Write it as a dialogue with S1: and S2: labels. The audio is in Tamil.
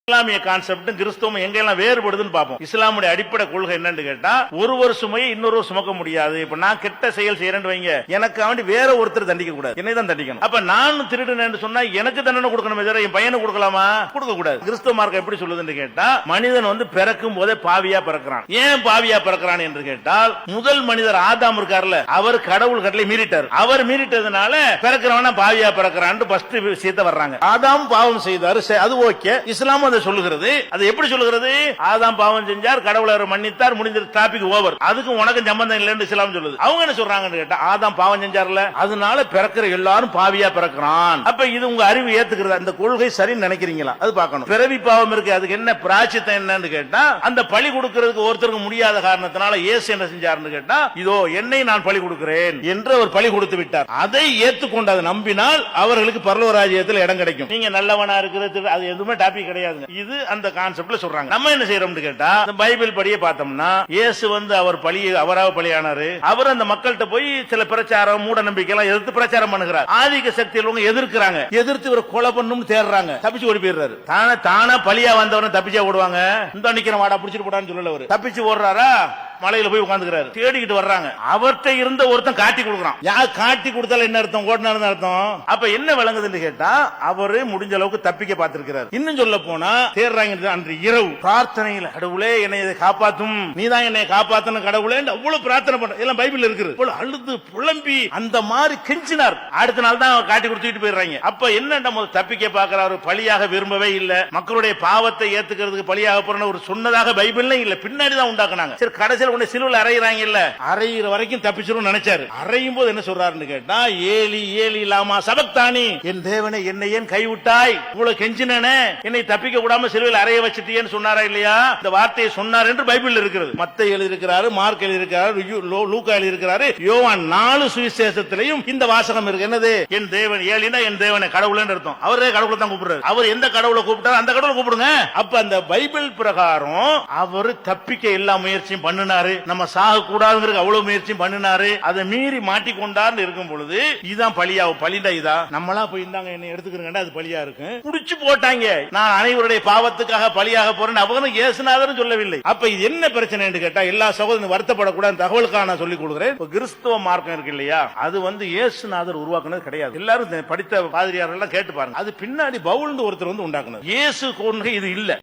S1: இஸ்லாமிய கான்செப்ட் கிறிஸ்தவம் எங்கெல்லாம் வேறுபடுதுன்னு பார்ப்போம். இஸ்லாமுடைய அடிப்படை கொள்கை என்னன்னு கேட்டா, ஒருவர் சுமையை இன்னொரு சுமக்க முடியாது. இப்ப நான் கெட்ட செயல் செய்யறேன்னு வைங்க, எனக்கு வேண்டி வேற ஒருத்தர் தண்டிக்க கூடாது, என்னை தான் தண்டிக்கணும். அப்ப நான் திருடுனேன்னு சொன்னா எனக்கு தண்டனை கொடுக்கணுமே தவிர என் பையனை கொடுக்கலாமா? கொடுக்க கூடாது. கிறிஸ்தவ மார்க்கம் எப்படி சொல்லுதுன்னு கேட்டா, மனிதன் பிறக்கும் போதே பாவியா பிறக்கிறான். ஏன் பாவியா பிறக்கிறான் என்று கேட்டால், முதல் மனிதர் ஆதாம் இருக்கார்ல, அவர் கடவுள் கட்டளை மீறிட்டார். அவர் மீறிட்டதுனால பிறக்கிறவனா பாவியா பிறக்கிறான் ஃபர்ஸ்ட் விஷயத்தை வர்றாங்க. ஆதாம் பாவம் செய்தார், அது ஓகே. இஸ்லாம் அதை சொல்லுகிறது. அது எப்படி சொல்லுகிறது? ஆதாம் பாவம் செஞ்சார், கடவுள் அவரை மன்னித்தார், முடிஞ்ச டாபிக் ஓவர். அதுக்கு உனக்கு சம்பந்தம் இல்லைன்னு இஸ்லாம் சொல்லுது. அவங்க என்ன சொல்றாங்கன்னு கேட்டா, ஆதாம் பாவம் செஞ்சார்ல, அதனால பிறக்கிற எல்லாரும் பாவியா பிறக்கிறான். அப்ப இது உங்க அறிவு ஏத்துக்கிறது, அந்த கொள்கை சரின்னு நினைக்கிறீங்களா? அது பார்க்கணும். பிறவி பாவம் இருக்கு, அதுக்கு என்ன பிராயச்சித்தம் என்னன்னு கேட்டா, அந்த பழி கொடுக்கிறதுக்கு ஒருத்தருக்கு முடியாத காரணத்தினால இயேசு என்ன செஞ்சாருன்னு கேட்டா, இதோ என்னை நான் பழி கொடுக்கிறேன் என்று அவர் பழி கொடுத்து விட்டார். அதை ஏற்றுக்கொண்டு அதை நம்பினால் அவர்களுக்கு பரலோக ராஜ்யத்தில் இடம் கிடைக்கும். நீங்க நல்லவனா இருக்கிறது அது எதுவுமே டாபிக் கிடையாது. இது அந்த கான்செப்ட்ல சொல்றாங்க. நம்ம என்ன செய்யறோம்னு கேட்டா, பைபிள் படியே பார்த்தோம்னா, இயேசு அவர் அவராக பலியானாரு. அவர் அந்த மக்கள்கிட்ட போய் சில பிரச்சாரம் மூட நம்பிக்கை எல்லாம் எதிர்த்து பிரச்சாரம் பண்ணுகிறார். ஆதிக்க சக்தியில் எதிர்க்கிறாங்க, எதிர்த்து இவர் கொலை பண்ணணும் தேடுறாங்க, தப்பிச்சு ஓடி போயிடுறாரு. தானா பலியா வந்தவன தப்பிச்சா ஓடுவாங்க. இந்த நிக்கிற வாடா பிடிச்சிட்டு போடான்னு சொல்லல, அவரு தப்பிச்சு ஓடுறாரா, மலையில போய் உட்கார்ந்துக்கிறாரு. தேடிக்கிட்டு வர்றாங்க. அவர்கிட்ட இருந்த ஒருத்தன் காட்டி கொடுக்குறான். யார் காட்டி கொடுத்தாலும் என்ன அர்த்தம்? ஓடினார் அர்த்தம். அப்ப என்ன விளங்குதுன்னு கேட்டா, அவரு முடிஞ்ச அளவுக்கு தப்பிக்க பார்த்திருக்கிறார். இன்னும் சொல்ல போனா தேடுறாங்க. அன்று இரவு பிரார்த்தனையில, கடவுளே என்னை காப்பாத்தும், நீதான் என்னை காப்பாத்தணும் கடவுளே, அவ்வளவு பிரார்த்தனை பண்ற எல்லாம் பைபிள் இருக்குது. அழுது புலம்பி அந்த மாதிரி கெஞ்சினார். அடுத்த நாள் தான் காட்டி கொடுத்துட்டு போயிடுறாங்க. அப்ப என்ன தப்பிக்க பார்க்கிறாரு, பலியாக விரும்பவே இல்ல. மக்களுடைய பாவத்தை ஏத்துக்கிறதுக்கு பலியாக போற ஒரு சொன்னதாக பைபிள்ல இல்ல, பின்னாடி தான் உண்டாக்குனாங்க. சரி, கடைசியில் சிலுவையில் அறையிறாங்க இல்ல, அறையிற வரைக்கும் தப்பிச்சிரும் நினைச்சாரு. அறையும் போது என்ன சொல்றாருன்னு கேட்டா, ஏலி ஏலி லாமா சபக்தானி, என் தேவனை என்னை ஏன் கைவிட்டாய், இவ்வளவு கெஞ்சினே, என்னை தப்பிக்க கூடாம சிலுவையில் அறைய வச்சிட்டியேன்னு சொன்னாரா இல்லையா? இந்த வார்த்தையை சொன்னார் என்று பைபிள் இருக்கிறது. மத்தேயு எழுதியிருக்கிறாரு, மார்க் எழுதியிருக்கிறாரு, லூக்கா எழுதியிருக்கிறாரு, யோவான் 4 சுவிசேஷத்திலையும் இந்த வாசகம் இருக்கு. என்னது? என் தேவன், ஏலினா என் தேவனை, கடவுள்னு அர்த்தம். அவரே கடவுளை தான் கூப்பிடுறாரு. அவர் எந்த கடவுளை கூப்பிட்டாரு அந்த கடவுளை கூப்பிடுங்க. அப்ப அந்த பைபிள் பிரகாரம் அவர் தப்பிக்க எல்லா முயற்சியும் பண்ணினார். நம்ம சாக கூடாதுங்கிறது அவ்வளவு முயற்சி பண்ணினாரு. அதை மீறி மாட்டிக்கொண்டார் இருக்கும் பொழுது இதுதான் பலியா. பலிண்டா இதா நம்மளா போய் இருந்தாங்க என்ன எடுத்துக்கிறேன், அது பலியா இருக்கு. புடிச்சு போட்டாங்க. நான் அனைவருடைய பாவத்துக்காக பலியாக போறேன் அவங்க இயேசுநாதர் சொல்லவில்லை. அப்ப இது என்ன பிரச்சனை என்று கேட்டா, எல்லா சகோதரரும் வருத்தப்படக்கூடாது தகவலுக்காக நான் சொல்லிக் கொடுக்கிறேன். கிறிஸ்தவ மார்க்கம் இருக்கு இல்லையா, அது இயேசுநாதர் உருவாக்குனது கிடையாது. எல்லாரும் படித்த பாதிரியார்கள் கேட்டு பாருங்க, அது பின்னாடி பவுல் ஒருத்தர் உண்டாக்குனது. இயேசு கொள்கை இது இல்ல.